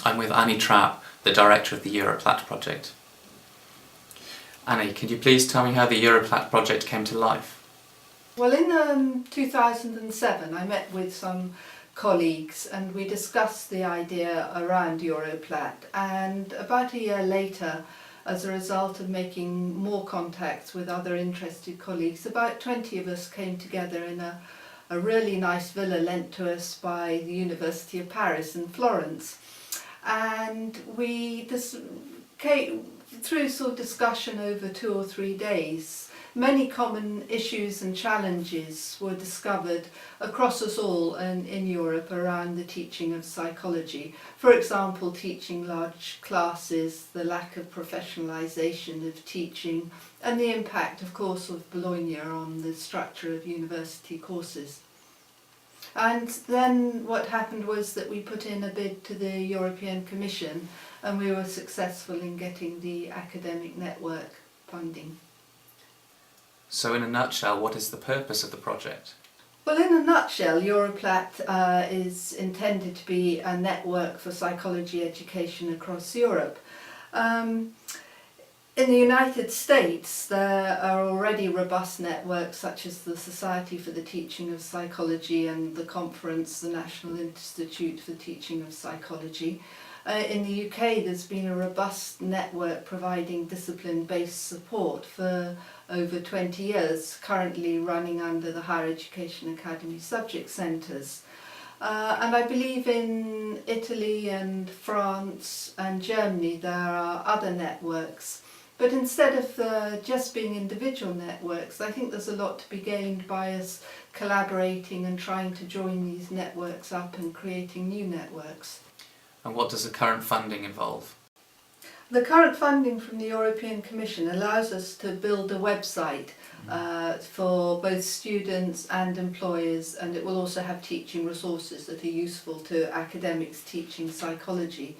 I'm with Annie Trapp, the director of the EUROPLAT project. Annie, could you please tell me how the EUROPLAT project came to life? Well, in 2007 I met with some colleagues and we discussed the idea around EUROPLAT, and about a year later, as a result of making more contacts with other interested colleagues, about 20 of us came together in a really nice villa lent to us by the University of Paris in Florence. And through sort of discussion over 2 or 3 days, many common issues and challenges were discovered across us all in Europe around the teaching of psychology. For example, teaching large classes, the lack of professionalisation of teaching, and the impact, of course, of Bologna on the structure of university courses. And then what happened was that we put in a bid to the European Commission, and we were successful in getting the academic network funding. So in a nutshell, what is the purpose of the project? Well, in a nutshell, EUROPLAT is intended to be a network for psychology education across Europe. In the United States, there are already robust networks such as the Society for the Teaching of Psychology and the conference, the National Institute for Teaching of Psychology. In the UK, there's been a robust network providing discipline-based support for over 20 years, currently running under the Higher Education Academy subject centres. And I believe in Italy and France and Germany there are other networks. But instead of just being individual networks, I think there's a lot to be gained by us collaborating and trying to join these networks up and creating new networks. And what does the current funding involve? The current funding from the European Commission allows us to build a website for both students and employers, and it will also have teaching resources that are useful to academics teaching psychology.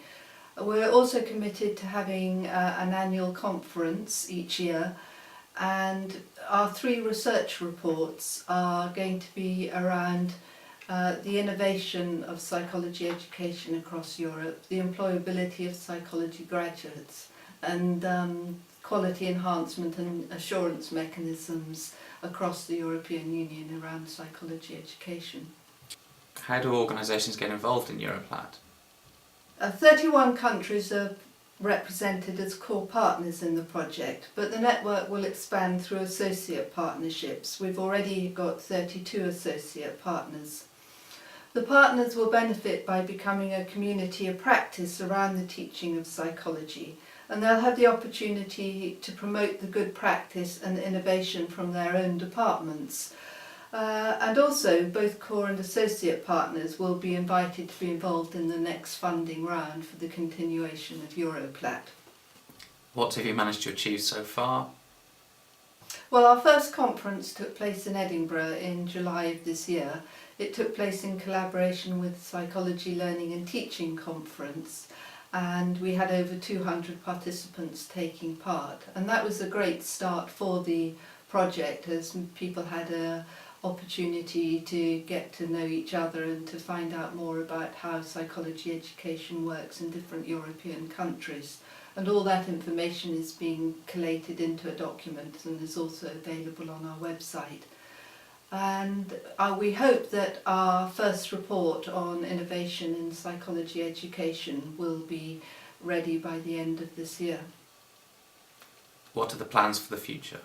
We're also committed to having an annual conference each year, and our 3 research reports are going to be around the innovation of psychology education across Europe, the employability of psychology graduates, and quality enhancement and assurance mechanisms across the European Union around psychology education. How do organisations get involved in EUROPLAT? 31 countries are represented as core partners in the project, but the network will expand through associate partnerships. We've already got 32 associate partners. The partners will benefit by becoming a community of practice around the teaching of psychology, and they'll have the opportunity to promote the good practice and innovation from their own departments. And also, both core and associate partners will be invited to be involved in the next funding round for the continuation of EUROPLAT. What have you managed to achieve so far? Well, our first conference took place in Edinburgh in July of this year. It took place in collaboration with Psychology Learning and Teaching Conference, and we had over 200 participants taking part. And that was a great start for the project, as people had an opportunity to get to know each other and to find out more about how psychology education works in different European countries. And all that information is being collated into a document and is also available on our website. And we hope that our first report on innovation in psychology education will be ready by the end of this year. What are the plans for the future?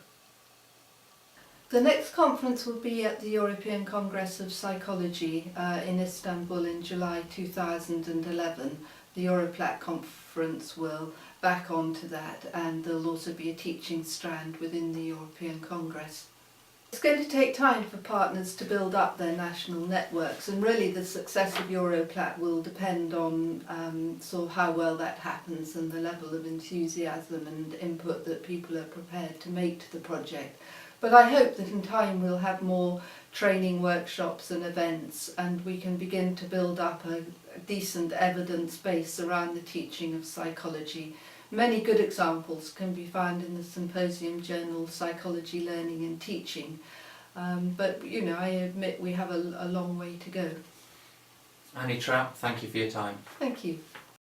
The next conference will be at the European Congress of Psychology in Istanbul in July 2011. The EUROPLAT conference will back onto that, and there'll also be a teaching strand within the European Congress. It's going to take time for partners to build up their national networks, and really the success of EUROPLAT will depend on sort of how well that happens and the level of enthusiasm and input that people are prepared to make to the project. But I hope that in time we'll have more training workshops and events, and we can begin to build up a decent evidence base around the teaching of psychology. Many good examples can be found in the symposium journal Psychology Learning and Teaching, but I admit we have a long way to go. Annie Trapp, thank you for your time. Thank you.